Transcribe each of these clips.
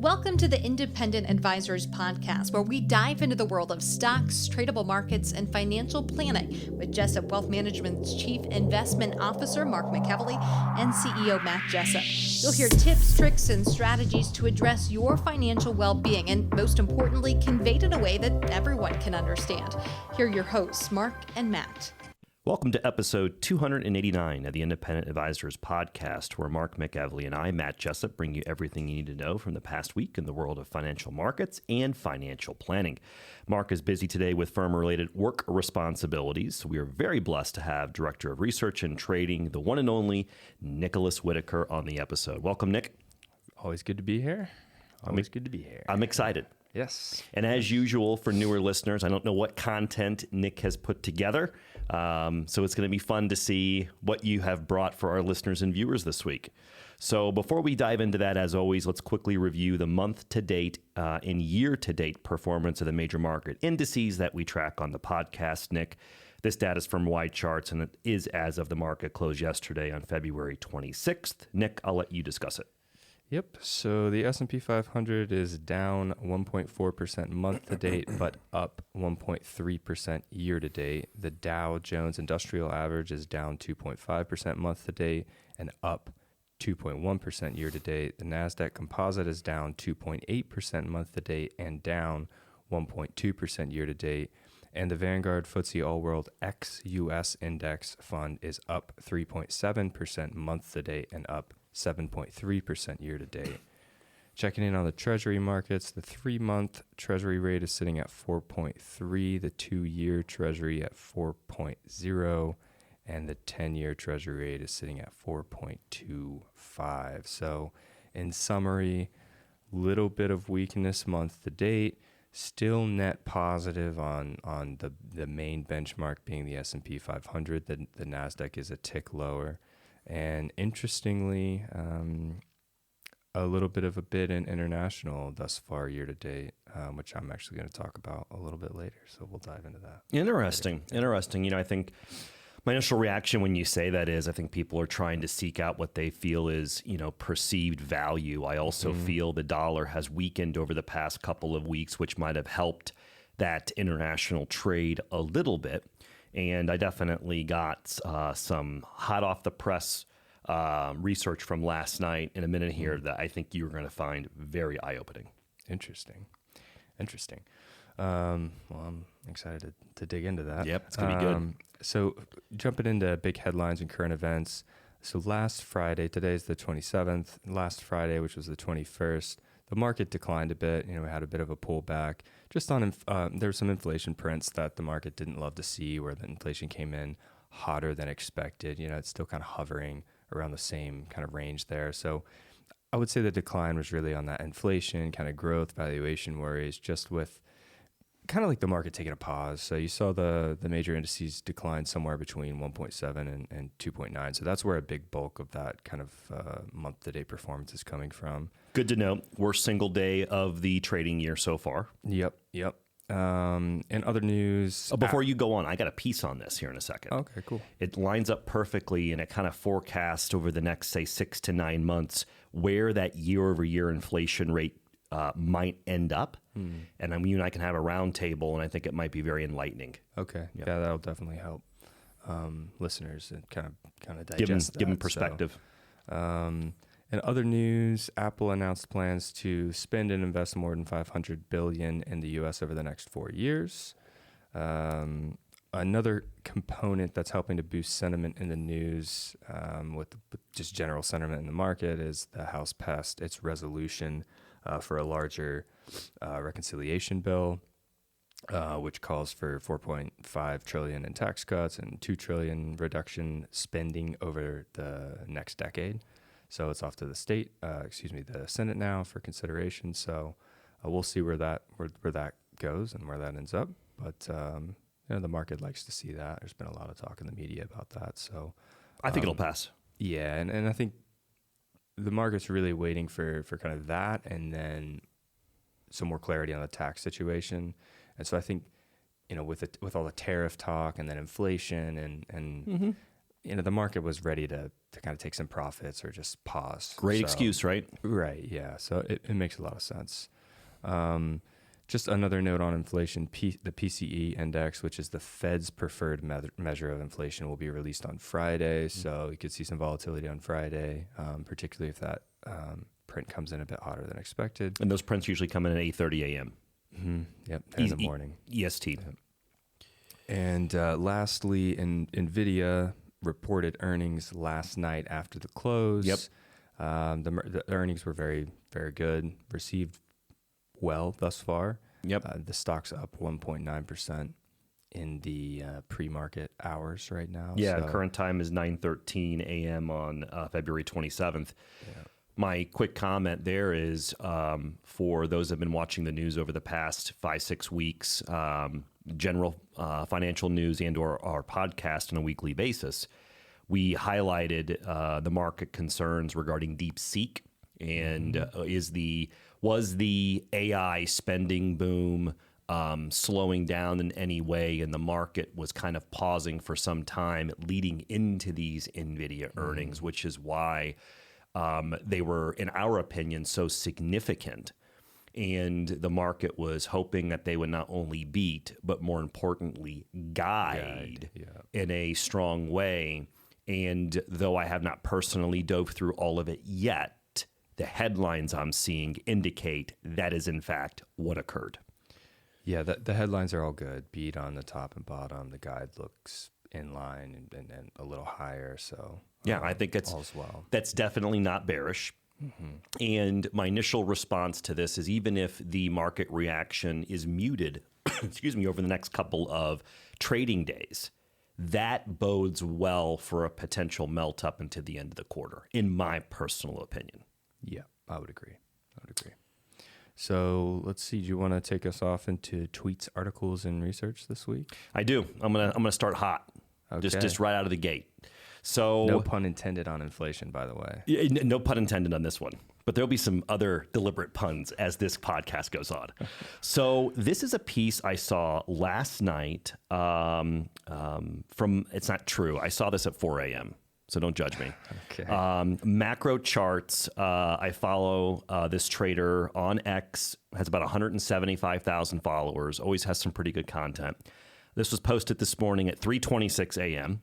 Welcome to the Independent Advisors Podcast, where we dive into the world of stocks, tradable markets, and financial planning with Jessup Wealth Management's Chief Investment Officer, Mark McEvely, and CEO, Matt Jessup. You'll hear tips, tricks, and strategies to address your financial well-being, and most importantly, conveyed in a way that everyone can understand. Here are your hosts, Mark and Matt. Welcome to episode 289 of the Independent Advisors Podcast, where Mark McEvely and I, Matt Jessup, bring you everything you need to know from the past week in the world of financial markets and financial planning. Mark is busy today with firm-related work responsibilities, so we are very blessed to have Director of Research and Trading, the one and only Nicholas Whitaker, on the episode. Welcome, Nick. Always good to be here. Good to be here. I'm excited. Yes. And as usual, for newer listeners, I don't know what content Nick has put together, so it's going to be fun to see what you have brought for our listeners and viewers this week. So before we dive into that, as always, let's quickly review the month-to-date and year-to-date performance of the major market indices that we track on the podcast, Nick. This data is from Y Charts, and it is as of the market close yesterday on February 26th. Nick, I'll let you discuss it. Yep. So the S&P 500 is down 1.4% month to date, but up 1.3% year to date. The Dow Jones Industrial Average is down 2.5% month to date and up 2.1% year to date. The NASDAQ Composite is down 2.8% month to date and down 1.2% year to date. And the Vanguard Footsie All World ex-US Index Fund is up 3.7% month to date and up 7.3% year to date. Checking in on the Treasury markets, the 3-month Treasury rate is sitting at 4.3, the 2-year Treasury at 4.0, and the 10-year Treasury rate is sitting at 4.25. So, in summary, little bit of weakness month to date. Still net positive on the main benchmark being the S&P 500. The NASDAQ is a tick lower. And interestingly, a little bit of a bid in international thus far year to date, which I'm actually going to talk about a little bit later. So we'll dive into that. Interesting. You know, I think my initial reaction when you say that is I think people are trying to seek out what they feel is, you know, perceived value. I also feel the dollar has weakened over the past couple of weeks, which might have helped that international trade a little bit. And I definitely got some hot off the press research from last night in a minute here that I think you're going to find very eye-opening. Interesting. Well, I'm excited to dig into that. Yep, it's going to be good. So jumping into big headlines and current events. So last Friday, today's the 27th, last Friday, which was the 21st, the market declined a bit. You know, we had a bit of a pullback. Just on, there were some inflation prints that the market didn't love to see, where the inflation came in hotter than expected. You know, it's still kind of hovering around the same kind of range there. So I would say the decline was really on that inflation, kind of growth, valuation worries, just with kind of like the market taking a pause. So you saw the major indices decline somewhere between 1.7 and 2.9. So that's where a big bulk of that kind of month-to-date performance is coming from. Good to know. Worst single day of the trading year so far. Yep. And other news. Before you go on, I got a piece on this here in a second. Okay, cool. It lines up perfectly, and it kind of forecasts over the next, say, 6 to 9 months where that year-over-year inflation rate might end up. And then you and I can have a round table, and I think it might be very enlightening. Okay. Yep. Yeah, that'll definitely help listeners and kind of digest give them perspective. So, in other news, Apple announced plans to spend and invest more than $500 billion in the U.S. over the next 4 years. Another component that's helping to boost sentiment in the news with just general sentiment in the market is the House passed its resolution for a larger reconciliation bill, which calls for $4.5 trillion in tax cuts and $2 trillion reduction spending over the next decade. So it's off to the the Senate now for consideration. So we'll see where that goes and where that ends up. But you know, the market likes to see that. There's been a lot of talk in the media about that. So I think it'll pass. Yeah, and I think the market's really waiting for kind of that, and then some more clarity on the tax situation. And so I think, you know, with all the tariff talk and then inflation and the market was ready to kind of take some profits or just pause. Great excuse, right? Right. Yeah. So it makes a lot of sense. Just another note on inflation, the PCE index, which is the Fed's preferred measure of inflation, will be released on Friday. So you could see some volatility on Friday, particularly if that print comes in a bit hotter than expected. And those prints usually come in at 8:30 a.m. Mm-hmm. Yep, in the morning. EST. Yep. And lastly, Nvidia reported earnings last night after the close. Yep. The earnings were very, very good, received well thus far. Yep. The stock's up 1.9% in the pre-market hours right now. Yeah, so, current time is 9:13 a.m. on February 27th. Yeah. My quick comment there is for those that have been watching the news over the past 5-6 weeks, general financial news and or our podcast on a weekly basis, we highlighted the market concerns regarding DeepSeek and was the AI spending boom slowing down in any way, and the market was kind of pausing for some time leading into these Nvidia earnings, which is why they were, in our opinion, so significant. And the market was hoping that they would not only beat, but more importantly, guide in a strong way. And though I have not personally dove through all of it yet, the headlines I'm seeing indicate that is, in fact, what occurred. Yeah, the headlines are all good. Beat on the top and bottom. The guide looks in line and a little higher. So yeah, I think all's well. That's definitely not bearish. And my initial response to this is, even if the market reaction is muted, over the next couple of trading days, that bodes well for a potential melt up into the end of the quarter, in my personal opinion. Yeah, I would agree. So let's see. Do you want to take us off into tweets, articles, and research this week? I do. I'm gonna start hot, Okay. just right out of the gate. So no pun intended on inflation, by the way. No pun intended on this one, but there'll be some other deliberate puns as this podcast goes on. So this is a piece I saw last night from, it's not true. I saw this at 4 a.m., so don't judge me. Okay. Macro charts. I follow this trader on X, has about 175,000 followers, always has some pretty good content. This was posted this morning at 3:26 a.m.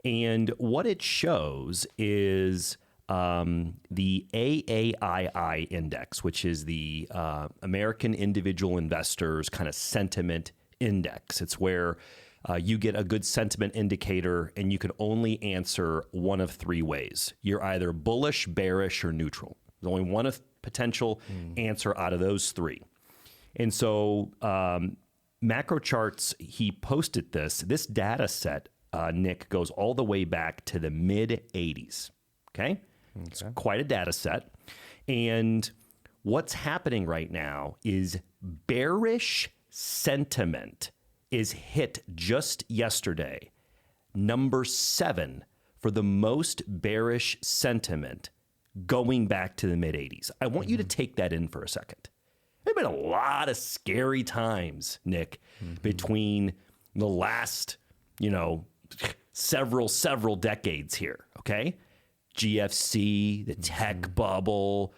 And what it shows is the AAII index, which is the American Individual Investors kind of sentiment index. It's where you get a good sentiment indicator, and you can only answer one of three ways. You're either bullish, bearish, or neutral. There's only one potential answer out of those three. And so Macro Charts, he posted this data set, Nick, goes all the way back to the mid-'80s. Okay? It's quite a data set. And what's happening right now is bearish sentiment is hit just yesterday, number 7 for the most bearish sentiment going back to the mid-'80s. I want you to take that in for a second. There have been a lot of scary times, Nick, between the last, several decades here, okay? GFC, the tech bubble,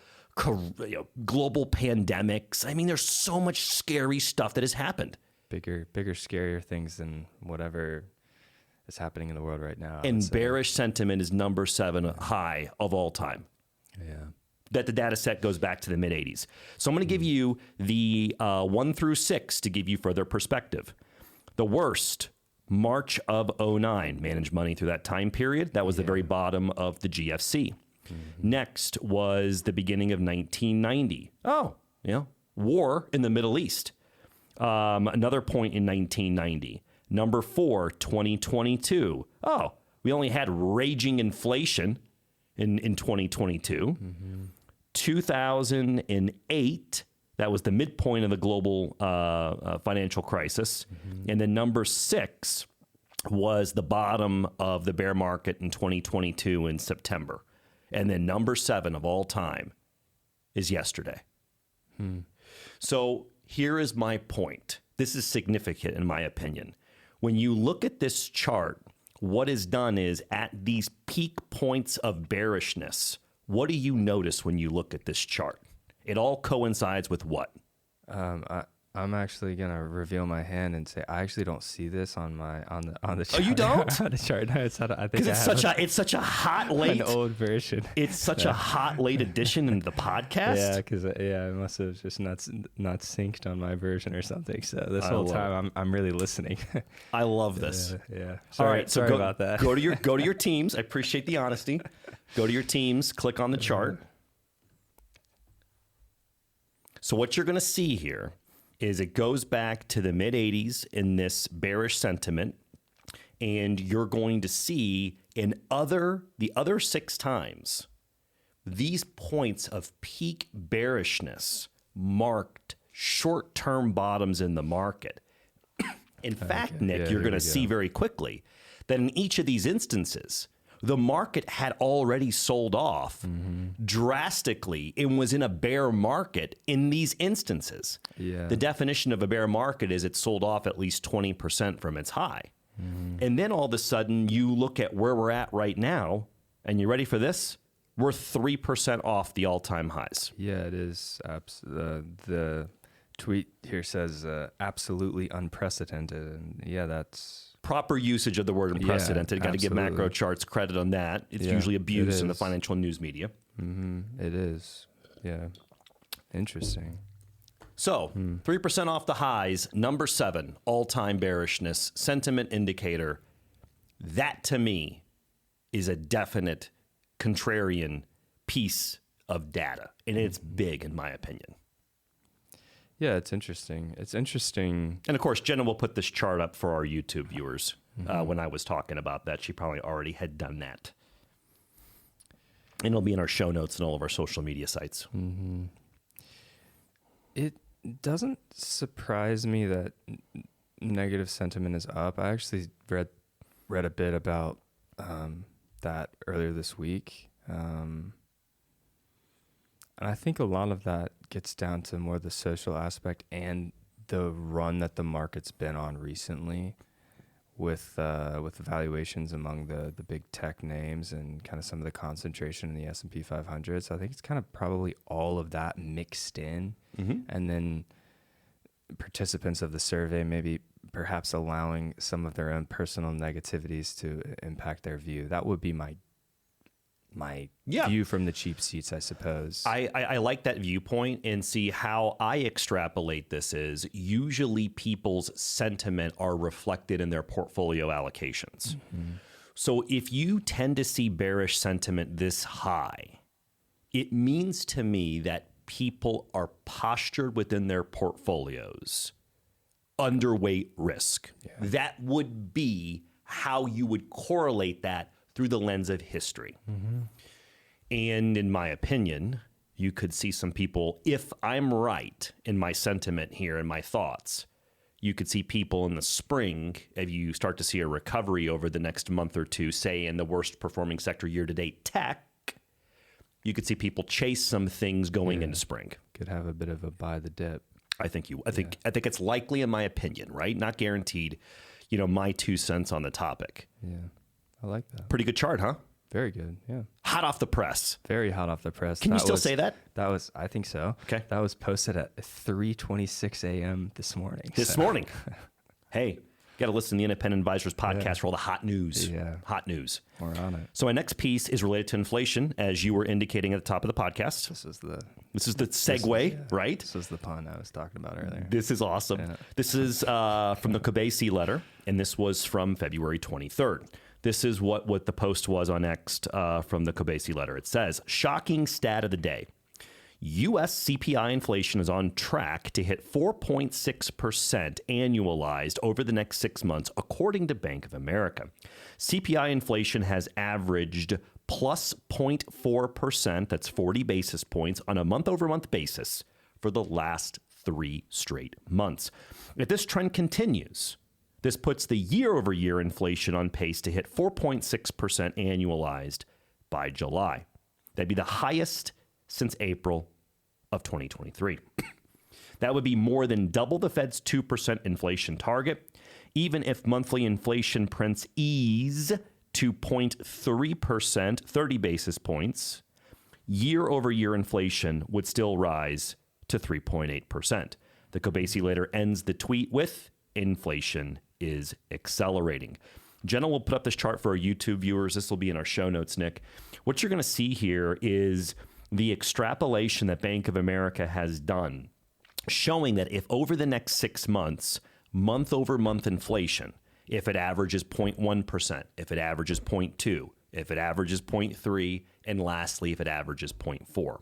global pandemics. I mean, there's so much scary stuff that has happened. Bigger, scarier things than whatever is happening in the world right now. And bearish sentiment is number 7 high of all time. Yeah. That the data set goes back to the mid-'80s. So I'm going to give you the 1 through 6 to give you further perspective. The worst, March of 2009, managed money through that time period. That was the very bottom of the GFC. Next was the beginning of 1990. War in the Middle East. Another point in 1990. Number 4, 2022. We only had raging inflation in 2022. 2008, that was the midpoint of the global financial crisis. And then number 6 was the bottom of the bear market in 2022 in September. And then number 7 of all time is yesterday. So here is my point. This is significant in my opinion. When you look at this chart, what is done is at these peak points of bearishness, what do you notice when you look at this chart? It all coincides with what? I'm actually gonna reveal my hand and say I actually don't see this on the chart. Oh, you don't? On the chart. No, it's not. I think Because it's such a hot late an old version. It's such a hot late addition into the podcast. Yeah, because I must have just not synced on my version or something. So this whole time I'm really listening. I love this. Yeah. All right, so sorry about that. go to your teams. I appreciate the honesty. Go to your teams. Click on the chart. So what you're going to see here is it goes back to the mid 80s in this bearish sentiment, and you're going to see the other 6 times these points of peak bearishness marked short-term bottoms in the market. In fact, Nick, you're going to see very quickly that in each of these instances, the market had already sold off drastically and was in a bear market in these instances. Yeah. The definition of a bear market is it sold off at least 20% from its high. And then all of a sudden you look at where we're at right now, and you ready for this? We're 3% off the all-time highs. Yeah, it is. The tweet here says absolutely unprecedented. And yeah, that's... Proper usage of the word unprecedented. Yeah, Got to give macro charts credit on that. It's usually abused in the financial news media. It is. Yeah. Interesting. So 3% off the highs. Number 7, all-time bearishness, sentiment indicator. That to me is a definite contrarian piece of data. And it's big in my opinion. Yeah, it's interesting. It's interesting. And of course, Jenna will put this chart up for our YouTube viewers. When I was talking about that, she probably already had done that. And it'll be in our show notes and all of our social media sites. It doesn't surprise me that negative sentiment is up. I actually read a bit about that earlier this week. And I think a lot of that gets down to more the social aspect and the run that the market's been on recently with valuations among the big tech names and kind of some of the concentration in the S&P 500. So I think it's kind of probably all of that mixed in. And then participants of the survey maybe perhaps allowing some of their own personal negativities to impact their view. That would be my view from the cheap seats, I suppose. I like that viewpoint, and see how I extrapolate this is usually people's sentiment are reflected in their portfolio allocations. So if you tend to see bearish sentiment this high, it means to me that people are postured within their portfolios underweight risk. That would be how you would correlate that through the lens of history. And in my opinion, you could see some people, if I'm right in my sentiment here and my thoughts, you could see people in the spring, if you start to see a recovery over the next month or two, say in the worst performing sector year to date, tech, you could see people chase some things going into spring. Could have a bit of a buy the dip. I think it's likely in my opinion, right? Not guaranteed, my 2 cents on the topic. Yeah. I like that. Pretty good chart, huh? Very good. Yeah. Hot off the press. Very hot off the press. Can you still say that? I think so. Okay. That was posted at 3:26 a.m. this morning. This morning. Hey, got to listen to the Independent Advisors podcast for all the hot news. Yeah. Hot news. We're on it. So my next piece is related to inflation, as you were indicating at the top of the podcast. This is the segue, right? This is the pun I was talking about earlier. This is awesome. Yeah. This is from the Kobesi letter, and this was from February 23rd. This is what the post was on X from the Kobesi letter. It says, shocking stat of the day. U.S. CPI inflation is on track to hit 4.6% annualized over the next 6 months, according to Bank of America. CPI inflation has averaged plus 0.4%, that's 40 basis points, on a month-over-month basis for the last 3 straight months. If this trend continues, this puts the year-over-year inflation on pace to hit 4.6% annualized by July. That'd be the highest since April of 2023. That would be more than double the Fed's 2% inflation target Even if monthly inflation prints ease to 0.3%, 30 basis points, year-over-year inflation would still rise to 3.8%. The Kobasi later ends the tweet with, inflation is accelerating. Jenna will put up this chart for our YouTube viewers. This will be in our show notes, Nick. What you're going to see here is the extrapolation that Bank of America has done, showing that if over the next 6 months, month-over-month inflation, if it averages 0.1%, if it averages 0.2%, if it averages 0.3%, and lastly, if it averages 0.4%.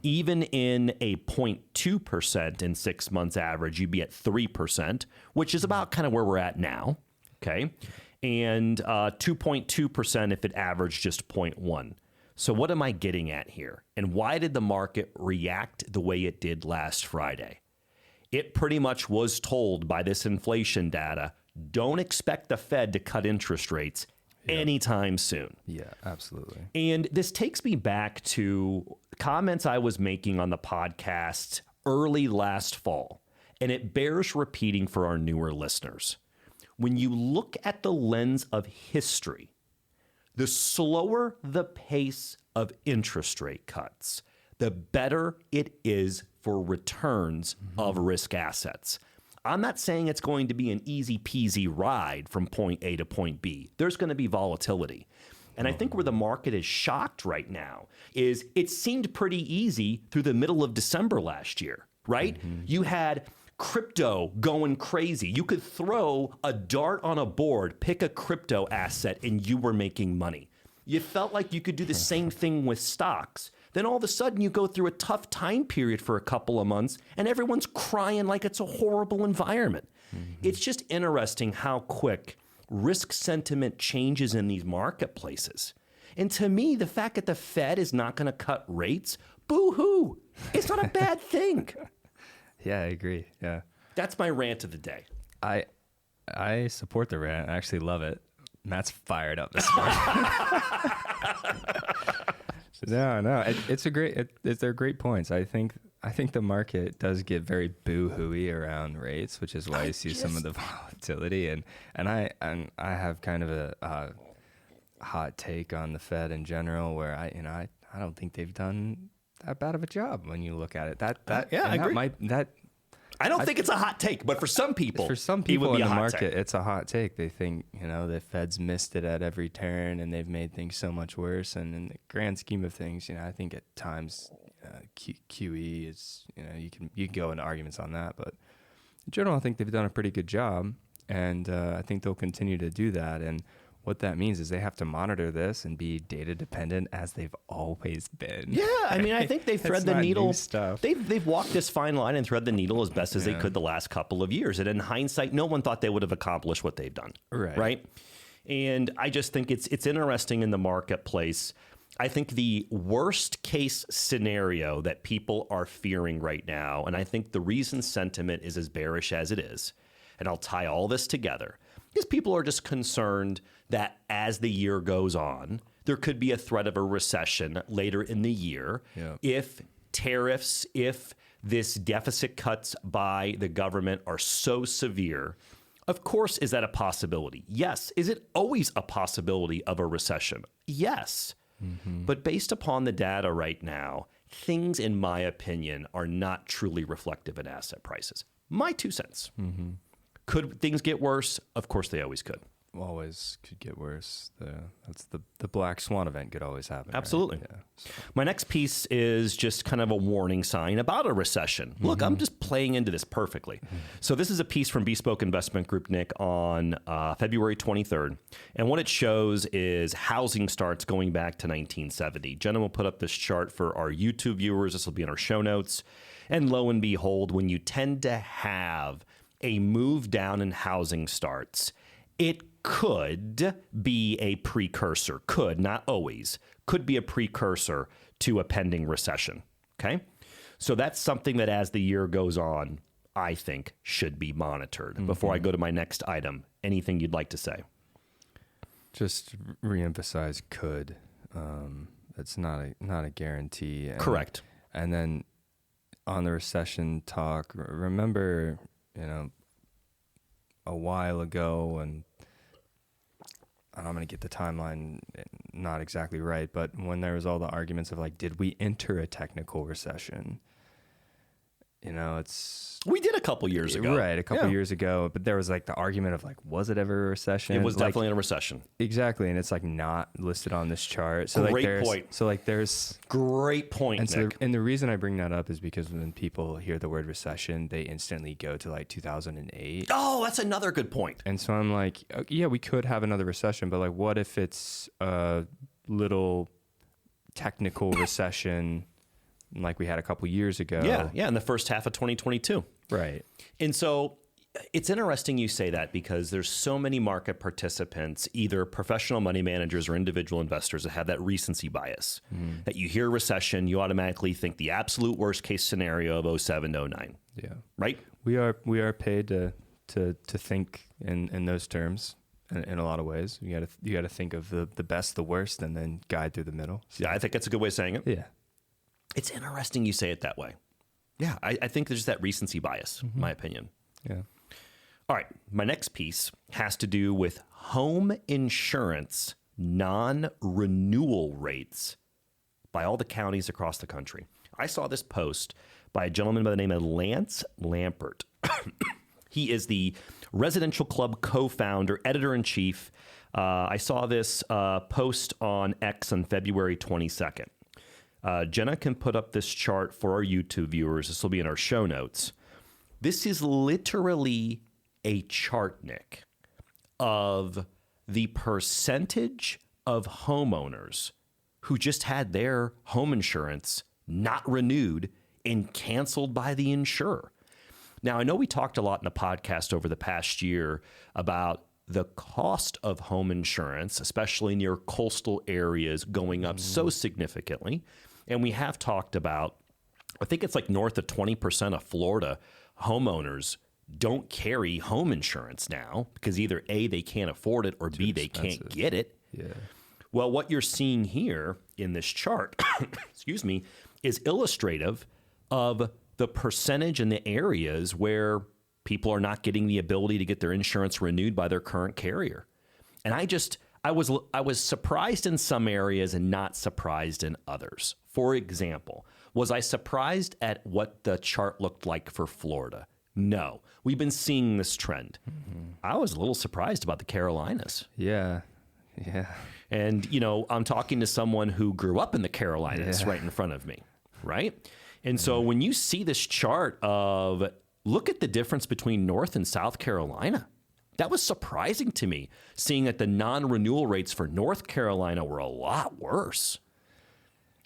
Even in a 0.2% in 6 months average, you'd be at 3%, which is about kind of where we're at now, okay? And 2.2% if it averaged just 0.1%. So what am I getting at here? And why did the market react the way it did last Friday? It pretty much was told by this inflation data, don't expect the Fed to cut interest rates anytime soon. Yeah, absolutely. And this takes me back to comments I was making on the podcast early last fall, and it bears repeating for our newer listeners. When you look at the lens of history, the slower the pace of interest rate cuts, the better it is for returns of risk assets. I'm not saying it's going to be an easy peasy ride from point A to point B. There's going to be volatility. And I think where the market is shocked right now is it seemed pretty easy through the middle of December last year, right? You had crypto going crazy. You could throw a dart on a board, pick a crypto asset, and you were making money. You felt like you could do the same thing with stocks. Then all of a sudden you go through a tough time period for a couple of months and everyone's crying like it's a horrible environment. It's just interesting how quick risk sentiment changes in these marketplaces. And to me, the fact that the Fed is not going to cut rates, boo-hoo, it's not a bad thing. Yeah, I agree. Yeah. That's my rant of the day. I support the rant. I actually love it. Matt's fired up this morning. No, it's a great. They're great points. I think the market does get very boo-hooey around rates, which is why you see some of the volatility. And I have kind of a hot take on the Fed in general, where I don't think they've done that bad of a job when you look at it. I agree. I don't think it's a hot take, but for some people, in the market, it's a hot take. They think, the Fed's missed it at every turn and they've made things so much worse. And in the grand scheme of things, I think at times QE is, you can go into arguments on that. But in general, I think they've done a pretty good job. And I think they'll continue to do that. And what that means is they have to monitor this and be data dependent as they've always been. Yeah, I mean, I think they've thread the needle. They've walked this fine line and thread the needle as best as they could the last couple of years. And in hindsight, no one thought they would have accomplished what they've done. Right. And I just think it's interesting in the marketplace. I think the worst case scenario that people are fearing right now, and I think the reason sentiment is as bearish as it is, and I'll tie all this together, is people are just concerned that as the year goes on, there could be a threat of a recession later in the year if tariffs, if this deficit cuts by the government are so severe. Of course, is that a possibility? Yes. Is it always a possibility of a recession? Yes. But based upon the data right now, things, in my opinion, are not truly reflective in asset prices. My 2 cents. Could things get worse? Of course, they always could. Always could get worse. That's the black swan event could always happen. Absolutely. Right? Yeah, so. My next piece is just kind of a warning sign about a recession. Look, I'm just playing into this perfectly. So this is a piece from Bespoke Investment Group, Nick, on February 23rd. And what it shows is housing starts going back to 1970. Jenna will put up this chart for our YouTube viewers. This will be in our show notes. And lo and behold, when you tend to have a move down in housing starts, it could be a precursor, not always, could be a precursor to a pending recession, okay? So that's something that as the year goes on, I think should be monitored. Before I go to my next item, anything you'd like to say? Just reemphasize could. That's not a guarantee. Correct. And then on the recession talk, remember, a while ago, and I'm going to get the timeline not exactly right, but when there was all the arguments of like, did we enter a technical recession? You know, we did a couple years ago. Right, a couple years ago. But there was like the argument of like, was it ever a recession? It was like, definitely a recession. Exactly. And it's like not listed on this chart. So Great point. So like there's... Great point, and Nick. So, and the reason I bring that up is because when people hear the word recession, they instantly go to like 2008. Oh, that's another good point. And so I'm like, yeah, we could have another recession, but like what if it's a little technical recession like we had a couple years ago? Yeah, in the first half of 2022. Right. And so it's interesting you say that because there's so many market participants, either professional money managers or individual investors, that have that recency bias. That you hear recession, you automatically think the absolute worst case scenario of 07 to 09. Yeah. Right? We are paid to think in those terms in a lot of ways. You got to think of the best, the worst, and then guide through the middle. So, Yeah, I think that's a good way of saying it. yeah. It's interesting you say it that way. Yeah, I think there's that recency bias, in my opinion. Yeah. All right, my next piece has to do with home insurance non-renewal rates by all the counties across the country. I saw this post by a gentleman by the name of Lance Lampert. He is the Residential Club co-founder, editor-in-chief. I saw this post on X on February 22nd. Jenna can put up this chart for our YouTube viewers. This will be in our show notes. This is literally a chart, Nick, of the percentage of homeowners who just had their home insurance not renewed and canceled by the insurer. Now, I know we talked a lot in the podcast over the past year about the cost of home insurance, especially near coastal areas, going up so significantly. And we have talked about, I think it's like north of 20% of Florida homeowners don't carry home insurance now because either A, they can't afford it, or B, they can't get it. Yeah. Well, what you're seeing here in this chart, excuse me, is illustrative of the percentage in the areas where people are not getting the ability to get their insurance renewed by their current carrier. And I was surprised in some areas and not surprised in others. For example, was I surprised at what the chart looked like for Florida? No. We've been seeing this trend. I was a little surprised about the Carolinas. Yeah. Yeah. And, you know, I'm talking to someone who grew up in the Carolinas right in front of me, right? And so when you see this chart of, look at the difference between North and South Carolina, that was surprising to me, seeing that the non-renewal rates for North Carolina were a lot worse.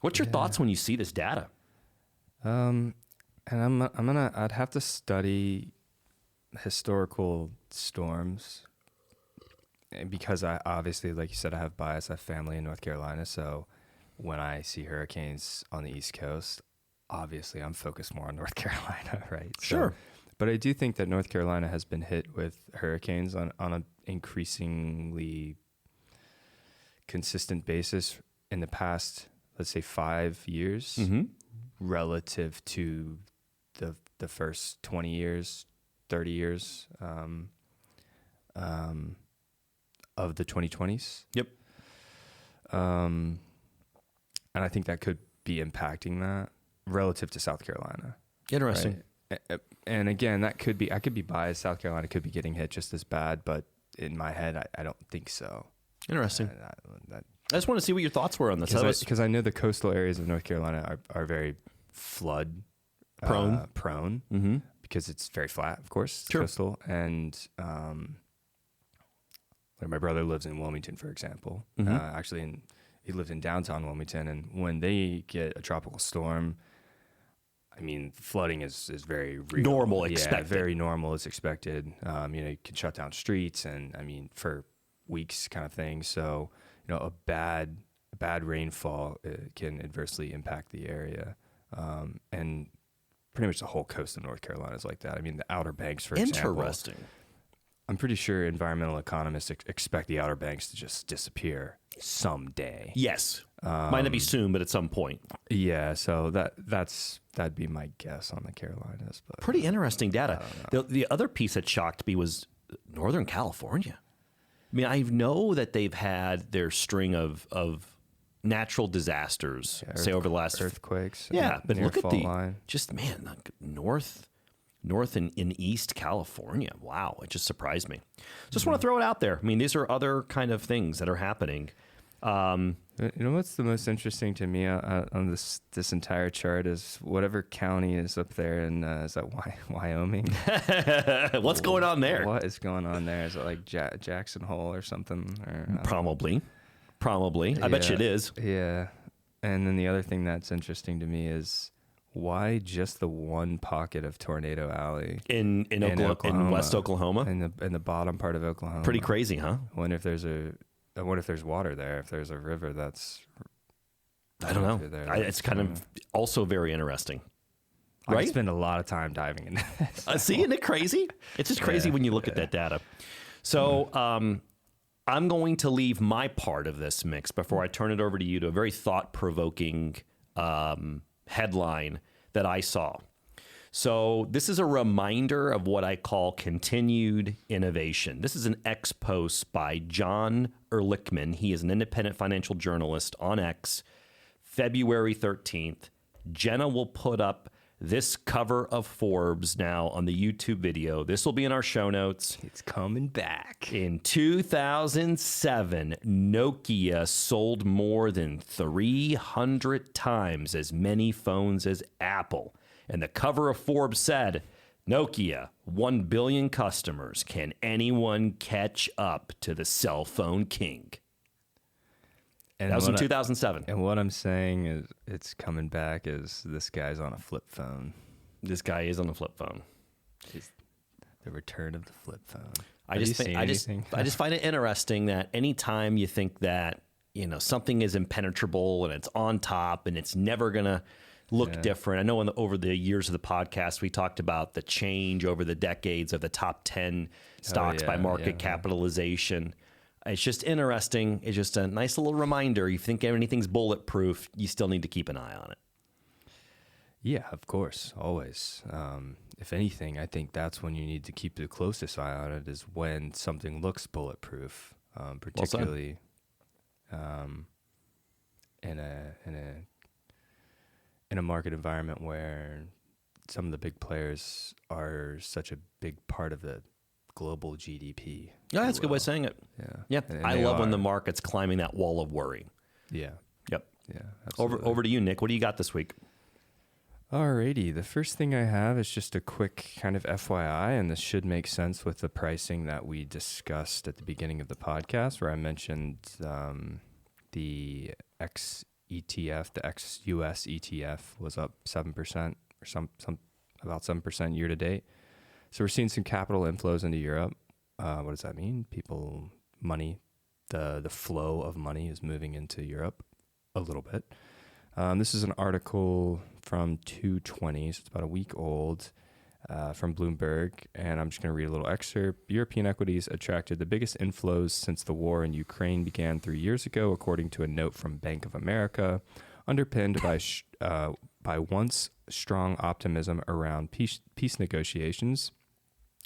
What's your thoughts when you see this data? And I'd have to study historical storms because I obviously, like you said, I have bias. I have family in North Carolina. So when I see hurricanes on the East Coast, obviously I'm focused more on North Carolina, right? Sure. But I do think that North Carolina has been hit with hurricanes on an increasingly consistent basis in the past, let's say 5 years, relative to the first 20 years, 30 years of the 2020s. Yep. And I think that could be impacting that relative to South Carolina. Interesting. Right? And again, I could be biased. South Carolina could be getting hit just as bad, but in my head, I don't think so. Interesting. I just want to see what your thoughts were on this. Because I know the coastal areas of North Carolina are very flood prone because it's very flat, of course, Sure. coastal. And like my brother lives in Wilmington, for example. Actually, he lived in downtown Wilmington, and when they get a tropical storm, I mean, flooding is very real. Normal, expected. Yeah, very normal. It's expected. You can shut down streets, and I mean, for weeks, kind of thing. So, a bad rainfall can adversely impact the area, and pretty much the whole coast of North Carolina is like that. I mean, the Outer Banks, for example. Interesting. I'm pretty sure environmental economists expect the Outer Banks to just disappear someday. Yes. Might not be soon, but at some point. Yeah, so that'd be my guess on the Carolinas. But Pretty interesting data. The other piece that shocked me was Northern California. I mean, I know that they've had their string of natural disasters, say over the last earthquakes. Yeah, but near look at fault the line. just man, like north and in East California. Wow, it just surprised me. Just want to throw it out there. I mean, these are other kind of things that are happening. You know what's the most interesting to me on this entire chart is whatever county is up there in is that Wyoming? What's going on there? What is going on there? Is it like Jackson Hole or something? Or, Probably. I bet you it is. Yeah. And then the other thing that's interesting to me is why just the one pocket of Tornado Alley in Oklahoma, in West Oklahoma, in the bottom part of Oklahoma. Pretty crazy, huh? I wonder if there's water there. If there's a river that's I don't know. It's kind of also very interesting. I Right? could spend a lot of time diving into this. See, isn't it crazy? It's just crazy when you look at that data. So I'm going to leave my part of this mix before I turn it over to you to a very thought-provoking headline that I saw. So this is a reminder of what I call continued innovation. This is an X post by John Ehrlichman. He is an independent financial journalist on X, February 13th. Jenna will put up this cover of Forbes now on the YouTube video. This will be in our show notes. It's coming back. In 2007, Nokia sold more than 300 times as many phones as Apple. And the cover of Forbes said, Nokia, 1 billion customers. Can anyone catch up to the cell phone king? And That was in 2007. And what I'm saying is it's coming back is this guy's on a flip phone. This guy is on a flip phone. The return of the flip phone. I just find it interesting that anytime you think that, something is impenetrable and it's on top and it's never going to look different. I know over the years of the podcast, we talked about the change over the decades of the top 10 stocks by market capitalization. It's just interesting. It's just a nice little reminder. You think anything's bulletproof, you still need to keep an eye on it. Yeah, of course, always. If anything, I think that's when you need to keep the closest eye on it is when something looks bulletproof, particularly in a market environment where some of the big players are such a big part of the global GDP. Yeah, that's a good way of saying it. Yeah. And I love when the market's climbing that wall of worry. Yeah. Yep. Yeah. Absolutely. Over to you, Nick. What do you got this week? Alrighty. The first thing I have is just a quick kind of FYI, and this should make sense with the pricing that we discussed at the beginning of the podcast, where I mentioned the X ETF, the ex-US ETF was up 7% or some about 7% year to date. So we're seeing some capital inflows into Europe. What does that mean? Money, the flow of money is moving into Europe a little bit. This is an article from 2/20, so it's about a week old, from Bloomberg, and I'm just going to read a little excerpt. European equities attracted the biggest inflows since the war in Ukraine began 3 years ago, according to a note from Bank of America, underpinned by once strong optimism around peace negotiations.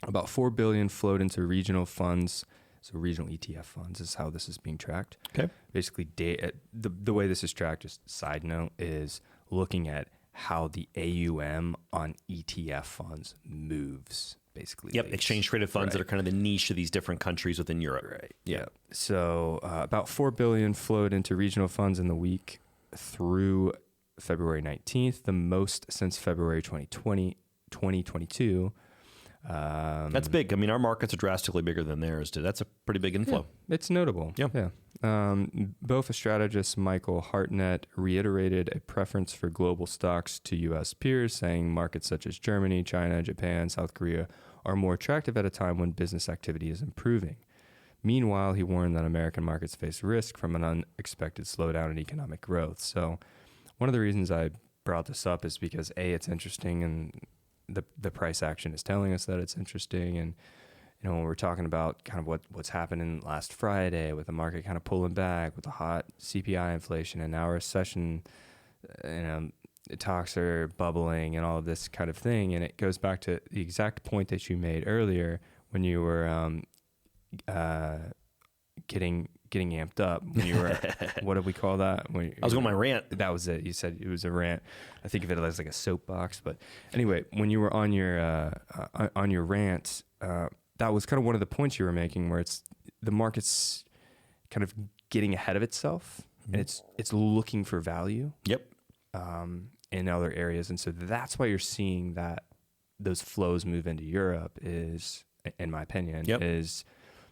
About $4 billion flowed into regional funds. So regional ETF funds is how this is being tracked. Okay. Basically, the way this is tracked, just side note, is looking at how the AUM on ETF funds moves, basically. Yep, exchange-traded funds that are kind of the niche of these different countries within Europe. Right. Yeah. So about $4 billion flowed into regional funds in the week through February 19th, the most since February 2022. That's big. I mean, our markets are drastically bigger than theirs. That's a pretty big inflow. Yeah, it's notable. Yeah. BOFA strategist Michael Hartnett reiterated a preference for global stocks to U.S. peers, saying markets such as Germany, China, Japan, South Korea are more attractive at a time when business activity is improving. Meanwhile, he warned that American markets face risk from an unexpected slowdown in economic growth. So one of the reasons I brought this up is because, A, it's interesting, and the price action is telling us that it's interesting. And, when we're talking about kind of what's happening last Friday with the market kind of pulling back with the hot CPI inflation and now recession, talks are bubbling and all of this kind of thing. And it goes back to the exact point that you made earlier when you were getting amped up when you were what did we call that? I was on my rant. That was it. You said it was a rant. I think of it as like a soapbox. But anyway, when you were on your rant, that was kind of one of the points you were making, where it's the market's kind of getting ahead of itself, and it's looking for value. Yep. In other areas, and so that's why you're seeing that those flows move into Europe. Is, in my opinion, is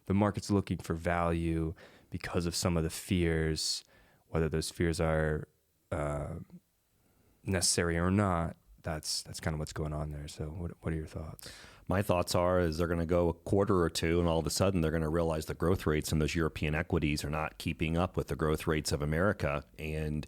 the market's looking for value because of some of the fears, whether those fears are necessary or not. That's kind of what's going on there. So what are your thoughts? My thoughts is they're going to go a quarter or two, and all of a sudden they're going to realize the growth rates in those European equities are not keeping up with the growth rates of America. And,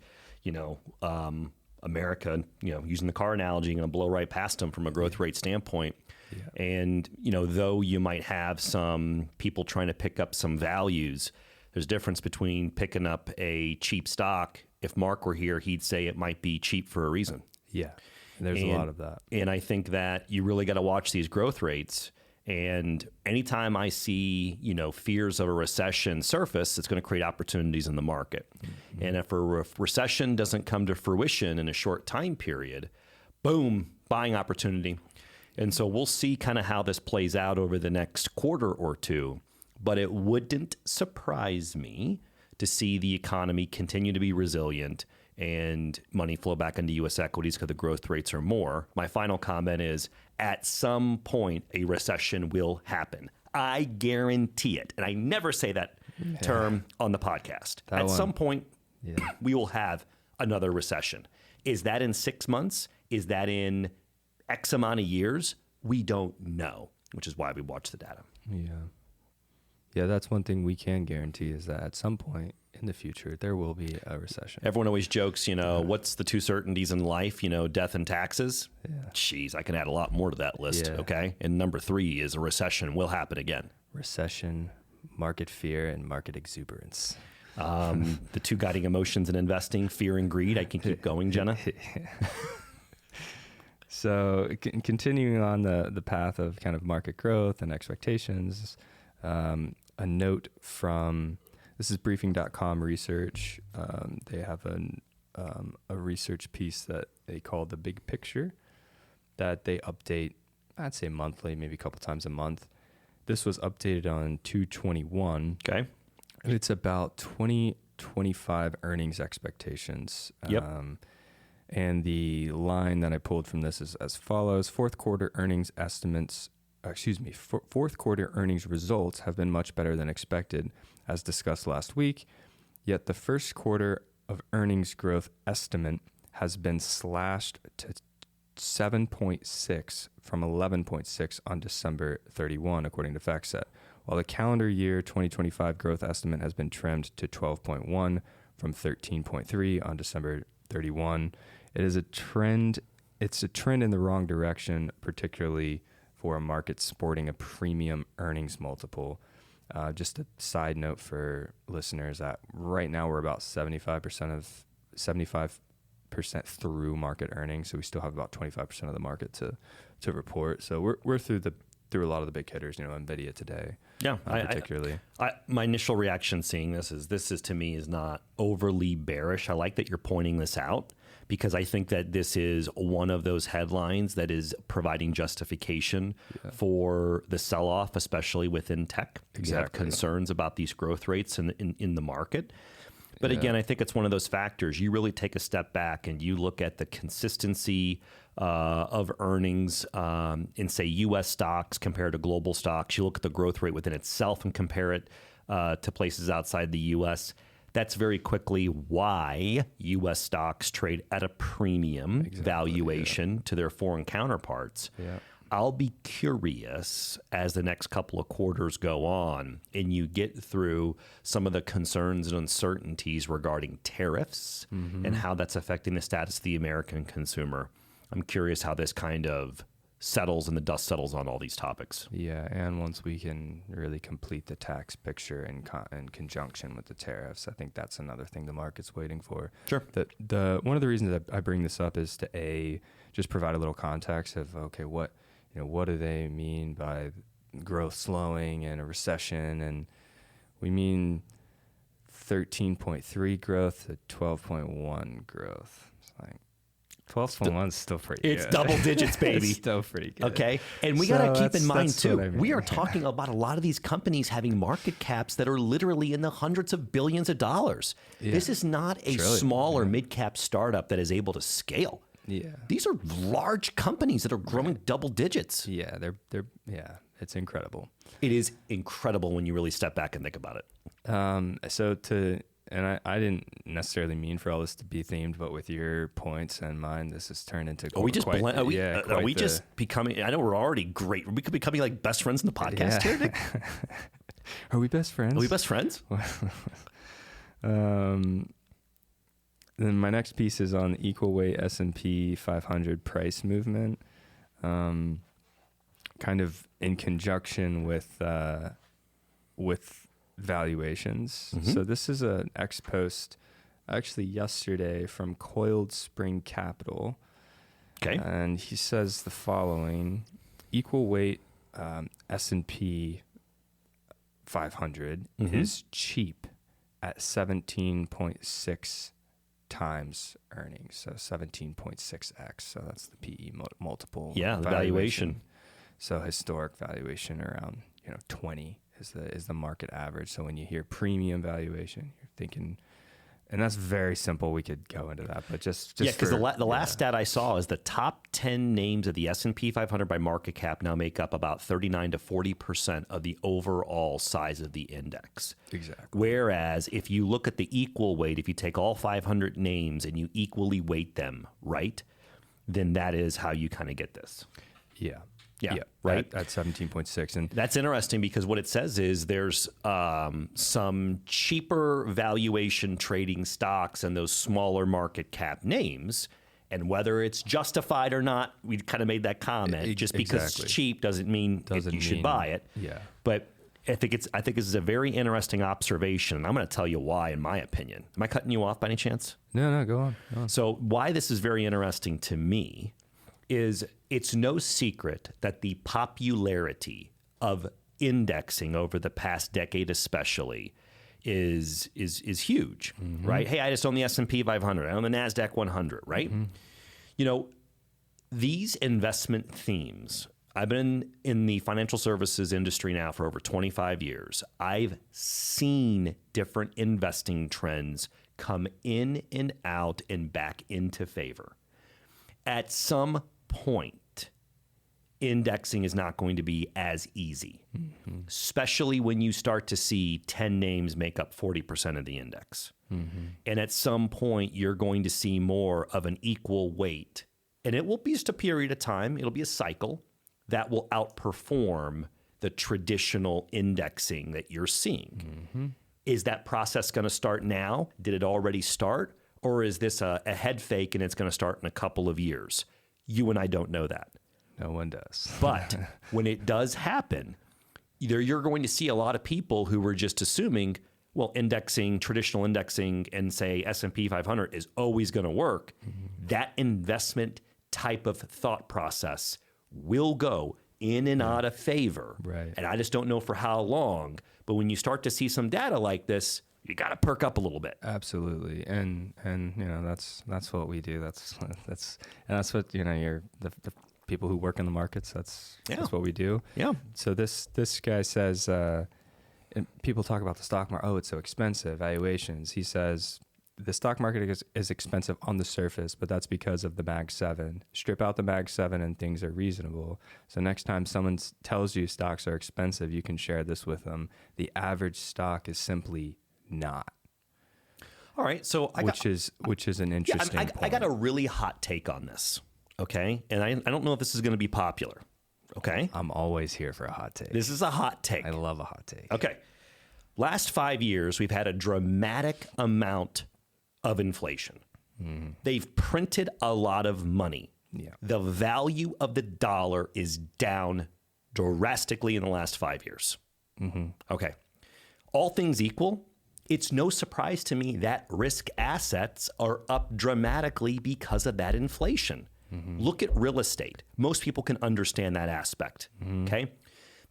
America, using the car analogy, going to blow right past them from a growth rate standpoint. Yeah. And, though you might have some people trying to pick up some values, there's a difference between picking up a cheap stock. If Mark were here, he'd say it might be cheap for a reason. Yeah, there's a lot of that. And I think that you really got to watch these growth rates. And anytime I see, fears of a recession surface, it's going to create opportunities in the market. Mm-hmm. And if a recession doesn't come to fruition in a short time period, boom, buying opportunity. And so we'll see kind of how this plays out over the next quarter or two. But it wouldn't surprise me to see the economy continue to be resilient and money flow back into U.S. equities because the growth rates are more. My final comment is, at some point, a recession will happen. I guarantee it. And I never say that term on the podcast. At some point, we will have another recession. Is that in 6 months? Is that in X amount of years? We don't know, which is why we watch the data. Yeah, that's one thing we can guarantee, is that at some point in the future, there will be a recession. Everyone always jokes, what's the two certainties in life? Death and taxes. Yeah. Jeez, I can add a lot more to that list, okay? And number 3 is a recession will happen again. Recession, market fear, and market exuberance. The two guiding emotions in investing, fear and greed. I can keep going, Jenna. So continuing on the path of kind of market growth and expectations, a note from, this is briefing.com research. They have a research piece that they call the big picture that they update, I'd say monthly, maybe a couple times a month. This was updated on 2/21. Okay. And it's about 2025 earnings expectations. Yep. And the line that I pulled from this is as follows: fourth quarter earnings results have been much better than expected, as discussed last week. Yet the first quarter of earnings growth estimate has been slashed to 7.6 from 11.6 on December 31, according to FactSet, while the calendar year 2025 growth estimate has been trimmed to 12.1 from 13.3 on December 31. It is a trend. It's a trend in the wrong direction, particularly for a market sporting a premium earnings multiple. Just a side note for listeners, that right now we're about 75% through market earnings, so we still have about 25% of the market to report. So we're through a lot of the big hitters, Nvidia today. Yeah, particularly. My initial reaction seeing this is to me is not overly bearish. I like that you're pointing this out, because I think that this is one of those headlines that is providing justification for the sell-off, especially within tech. Exactly. You have concerns about these growth rates in the market. But again, I think it's one of those factors. You really take a step back and you look at the consistency of earnings in, say, U.S. stocks compared to global stocks. You look at the growth rate within itself and compare it to places outside the U.S. That's very quickly why U.S. stocks trade at a premium valuation to their foreign counterparts. Yeah. I'll be curious as the next couple of quarters go on and you get through some of the concerns and uncertainties regarding tariffs and how that's affecting the status of the American consumer. I'm curious how this kind of settles and the dust settles on all these topics. Yeah, and once we can really complete the tax picture in conjunction with the tariffs, I think that's another thing the market's waiting for. Sure. The one of the reasons that I bring this up is to just provide a little context of, okay, what do they mean by growth slowing and a recession, and we mean 13.3 growth to 12.1 growth. It's like 12.1 is still pretty good. It's double digits, baby. It's still pretty good. Okay. And we got to keep in mind, too, what I mean. we are talking about a lot of these companies having market caps that are literally in the hundreds of billions of dollars. Yeah. This is not a Trillion, small or mid-cap startup that is able to scale. Yeah. These are large companies that are growing double digits. Yeah, it's incredible. It is incredible when you really step back and think about it. I didn't necessarily mean for all this to be themed, but with your points and mine, this has turned into Are we just becoming, I know we're already great. We could be becoming like best friends in the podcast here, Nick. Are we best friends? Are we best friends? Then my next piece is on the equal weight S&P 500 price movement, kind of in conjunction with valuations. Mm-hmm. So this is an ex post actually yesterday from Coiled Spring Capital. Okay. And he says the following: equal weight S&P 500 is cheap at 17.6 times earnings, so 17.6x. So that's the PE multiple. Yeah, the valuation. So historic valuation around 20 is the market average. So when you hear premium valuation, you're thinking, and that's very simple. We could go into that, but just because the last stat I saw is the top 10 names of the S&P 500 by market cap now make up about 39 to 40% of the overall size of the index. Exactly. Whereas if you look at the equal weight, if you take all 500 names and you equally weight them, right, then that is how you kind of get this. Yeah, right. At 17.6, and that's interesting because what it says is there's some cheaper valuation trading stocks and those smaller market cap names, and whether it's justified or not, we kind of made that comment. Just because it's cheap doesn't mean you should buy it. Yeah, but I think this is a very interesting observation, and I'm going to tell you why, in my opinion. Am I cutting you off by any chance? No, go on. So why this is very interesting to me is it's no secret that the popularity of indexing over the past decade especially is huge, right? Hey, I just own the S&P 500. I own the NASDAQ 100, right? These investment themes, I've been in the financial services industry now for over 25 years. I've seen different investing trends come in and out and back into favor. At some point, indexing is not going to be as easy, especially when you start to see 10 names make up 40% of the index. And at some point, you're going to see more of an equal weight. And it will be just a period of time. It'll be a cycle that will outperform the traditional indexing that you're seeing. Is that process going to start now? Did it already start? Or is this a head fake and it's going to start in a couple of years? You and I don't know that. No one does. But when it does happen, either you're going to see a lot of people who were just assuming, well, traditional indexing and say S&P 500 is always going to work. That investment type of thought process will go in and out of favor. Right. And I just don't know for how long. But when you start to see some data like this, you got to perk up a little bit. Absolutely, and that's what we do. That's what you're the people who work in the markets. That's what we do. Yeah. So this guy says, and people talk about the stock market. Oh, it's so expensive. Valuations. He says the stock market is expensive on the surface, but that's because of the Mag 7. Strip out the Mag 7 and things are reasonable. So next time someone tells you stocks are expensive, you can share this with them. The average stock is simply not. All right, so which is an interesting point. I got a really hot take on this, okay? And I don't know if this is going to be popular, okay? I'm always here for a hot take. This is a hot take. I love a hot take. Okay. Last 5 years, we've had a dramatic amount of inflation. They've printed a lot of money. Yeah. The value of the dollar is down drastically in the last 5 years. Okay. All things equal, it's no surprise to me that risk assets are up dramatically because of that inflation. Look at real estate. Most people can understand that aspect, okay?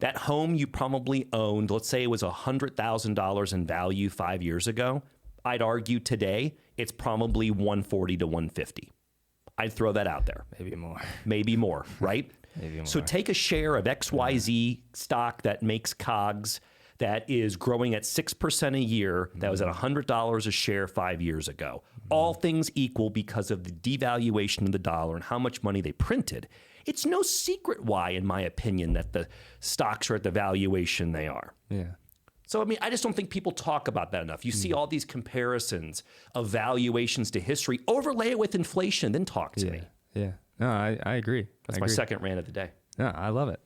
that home you probably owned, let's say it was $100,000 in value 5 years ago, I'd argue today it's probably 140 to 150. I'd throw that out there. Maybe more, right? Maybe more. So take a share of XYZ stock that makes COGS that is growing at 6% a year, that was at $100 a share 5 years ago. All things equal, because of the devaluation of the dollar and how much money they printed, it's no secret why, in my opinion, that the stocks are at the valuation they are. Yeah. So, I mean, I just don't think people talk about that enough. You see all these comparisons of valuations to history, overlay it with inflation, then talk to me. Yeah. No, I agree. That's my second rant of the day. No, I love it.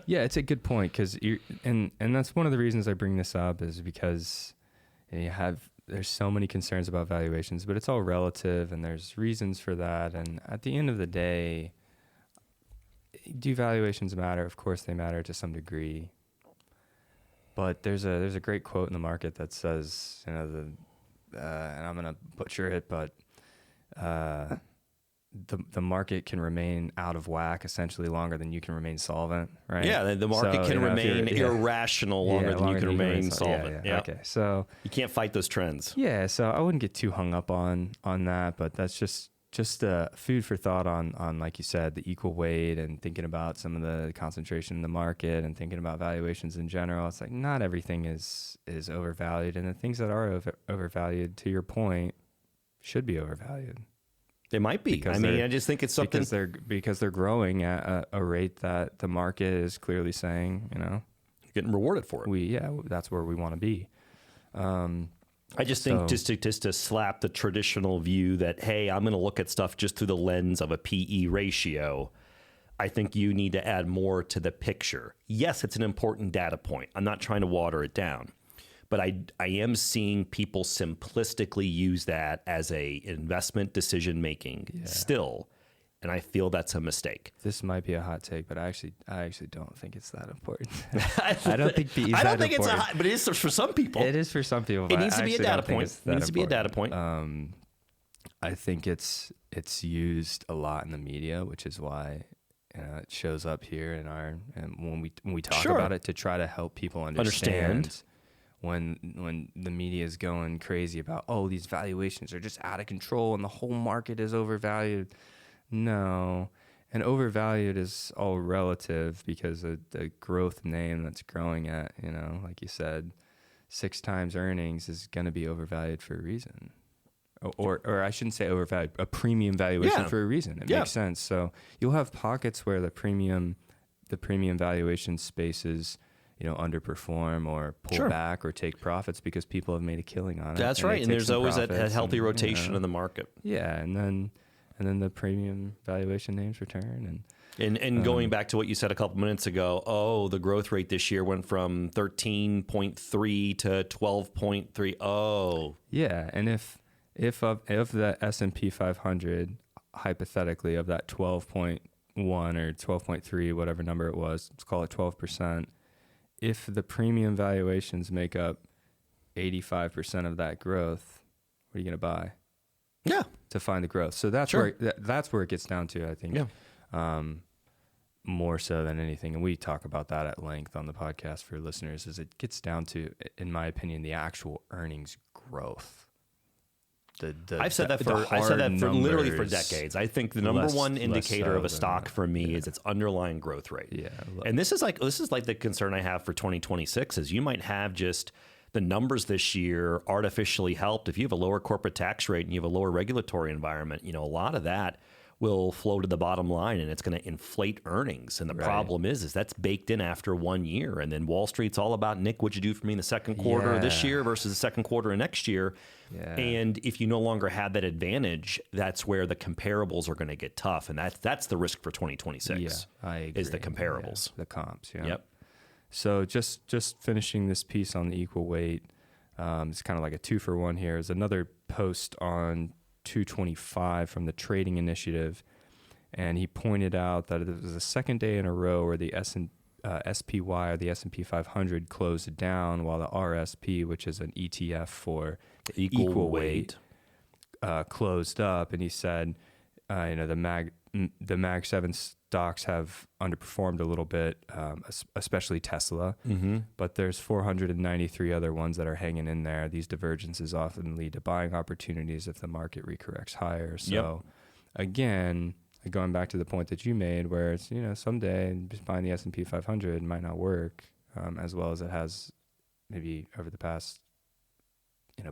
Yeah, it's a good point, because and that's one of the reasons I bring this up, is because there's so many concerns about valuations, but it's all relative, and there's reasons for that. And at the end of the day, do valuations matter? Of course they matter to some degree. But there's a great quote in the market that says, and I'm gonna butcher it, but the market can remain out of whack essentially longer than you can remain solvent, right? Yeah, the market can remain irrational longer than you can remain solvent. Yeah. Okay, so you can't fight those trends. Yeah, so I wouldn't get too hung up on that, but that's just food for thought on, like you said, the equal weight, and thinking about some of the concentration in the market, and thinking about valuations in general. It's like not everything is overvalued, and the things that are overvalued, to your point, should be overvalued. They might be. I mean, I just think it's something because they're growing at a rate that the market is clearly saying, you're getting rewarded for it. That's where we want to be. I just think just to slap the traditional view that, hey, I'm going to look at stuff just through the lens of a PE ratio, I think you need to add more to the picture. Yes, it's an important data point. I'm not trying to water it down. But I am seeing people simplistically use that as a investment decision making still, and I feel that's a mistake. This might be a hot take, but I actually don't think it's that important. I don't think PE is I don't that think important. it's a hot, but it is for some people. It is for some people. It needs to be a data point. It needs to be a data point. I think it's used a lot in the media, which is why it shows up here and when we talk about it, to try to help people understand. When the media is going crazy about, these valuations are just out of control and the whole market is overvalued. No, and overvalued is all relative, because the growth name that's growing at, like you said, 6 times earnings is going to be overvalued for a reason. Or I shouldn't say overvalued, a premium valuation for a reason. It makes sense. So you'll have pockets where the premium valuation spaces underperform or pull back or take profits because people have made a killing on it. That's right. And there's always a healthy rotation in the market. Yeah. And then the premium valuation names return. And going back to what you said a couple minutes ago, the growth rate this year went from 13.3 to 12.3. Oh. Yeah. And if the S&P 500, hypothetically, of that 12.1 or 12.3, whatever number it was, let's call it 12%, if the premium valuations make up 85% of that growth, what are you going to buy? Yeah, to find the growth. So that's where it gets down to, I think. Yeah. More so than anything, and we talk about that at length on the podcast for listeners, is it gets down to, in my opinion, the actual earnings growth. I've said that for literally for decades. I think the number one indicator of a stock for me is its underlying growth rate. Yeah, and this is like the concern I have for 2026 is you might have just the numbers this year artificially helped. If you have a lower corporate tax rate and you have a lower regulatory environment, a lot of that will flow to the bottom line, and it's going to inflate earnings. And the problem is that's baked in after 1 year. And then Wall Street's all about, Nick, what'd you do for me in the second quarter of this year versus the second quarter of next year? Yeah. And if you no longer have that advantage, that's where the comparables are going to get tough. And that's the risk for 2026. Yeah, I agree. Is the comparables. Yeah, the comps, Yep. So just finishing this piece on the equal weight, it's kind of like a 2-for-1 here. Is another post on 225 from the Trading Initiative, and he pointed out that it was the second day in a row where the SPY, or the S&P 500, closed down, while the RSP, which is an ETF for the equal weight, closed up. And he said, the the Mag 7 stocks have underperformed a little bit, especially Tesla. But there's 493 other ones that are hanging in there. These divergences often lead to buying opportunities if the market recorrects higher. So again, going back to the point that you made, where it's, someday just buying the S&P 500 might not work as well as it has maybe over the past,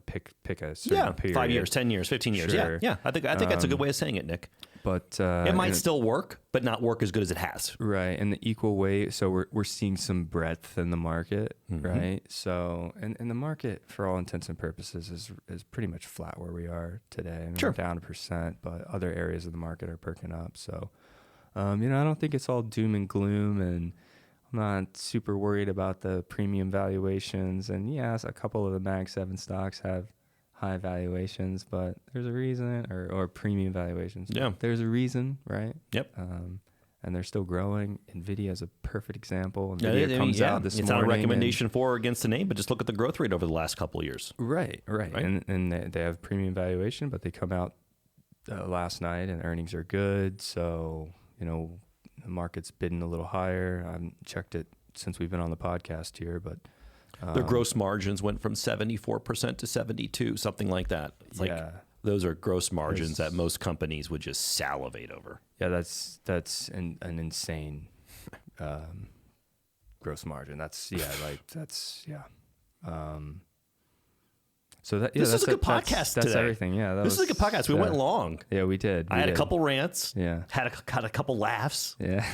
pick a certain period. 5 years, 10 years, 15 years. Sure. Yeah. I think that's a good way of saying it, Nick. But it might still work, but not work as good as it has. Right. And the equal weight. So we're seeing some breadth in the market, right? So, and the market, for all intents and purposes, is pretty much flat where we are today. I mean, Sure. We're down 1%, but other areas of the market are perking up. So, I don't think it's all doom and gloom, and I'm not super worried about the premium valuations. And yes, a couple of the Mag 7 stocks have high valuations, but there's a reason, or premium valuations. Yeah. There's a reason, right? Yep. And they're still growing. Nvidia is a perfect example. Nvidia comes out this morning. It's not a recommendation for or against the name, but just look at the growth rate over the last couple of years. Right. And they have premium valuation, but they come out last night and earnings are good. So, the market's bidding a little higher. I haven't checked it since we've been on the podcast here, but Their gross margins went from 74% to 72%, something like that. It's like those are gross margins that most companies would just salivate over. Yeah, that's an insane gross margin. So this is a good podcast today. That's everything. Yeah, this is a good podcast. We went long. Yeah, we did. I had a couple rants. Yeah, had a couple laughs. Yeah.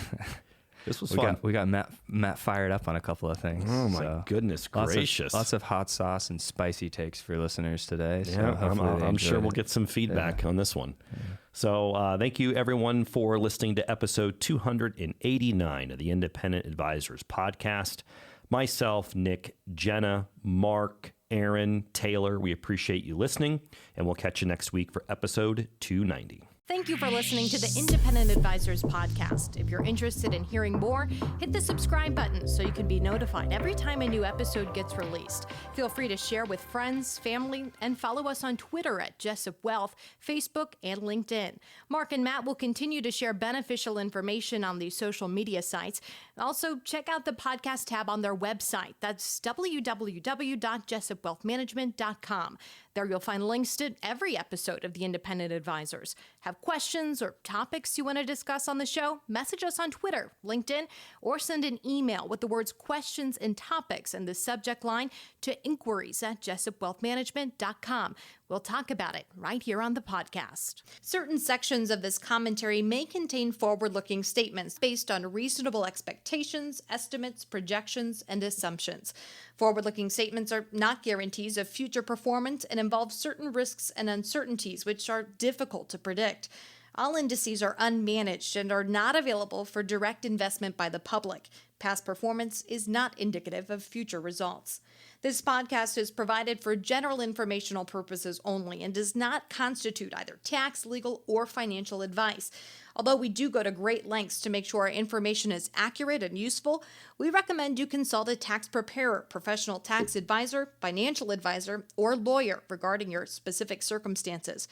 This was fun. We got Matt fired up on a couple of things. Oh my goodness gracious! Lots of hot sauce and spicy takes for listeners today. So yeah, I'm sure we'll get some feedback on this one. Yeah. So thank you everyone for listening to episode 289 of the Independent Advisors podcast. Myself, Nick, Jenna, Mark, Aaron, Taylor, we appreciate you listening, and we'll catch you next week for episode 290. Thank you for listening to the Independent Advisors podcast. If you're interested in hearing more, hit the subscribe button so you can be notified every time a new episode gets released. Feel free to share with friends, family, and follow us on Twitter at Jessup Wealth, Facebook, and LinkedIn. Mark and Matt will continue to share beneficial information on these social media sites. Also, check out the podcast tab on their website. That's www.jessupwealthmanagement.com. There you'll find links to every episode of the Independent Advisors. Have questions or topics you want to discuss on the show? Message us on Twitter, LinkedIn, or send an email with the words questions and topics in the subject line to inquiries@jessupwealthmanagement.com. We'll talk about it right here on the podcast. Certain sections of this commentary may contain forward-looking statements based on reasonable expectations, estimates, projections, and assumptions. Forward-looking statements are not guarantees of future performance and involve certain risks and uncertainties which are difficult to predict. All indices are unmanaged and are not available for direct investment by the public. Past performance is not indicative of future results. This podcast is provided for general informational purposes only and does not constitute either tax, legal, or financial advice. Although we do go to great lengths to make sure our information is accurate and useful, we recommend you consult a tax preparer, professional tax advisor, financial advisor, or lawyer regarding your specific circumstances.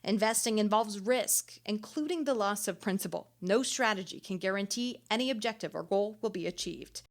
Investing involves risk, including the loss of principal. No strategy can guarantee any objective or goal will be achieved.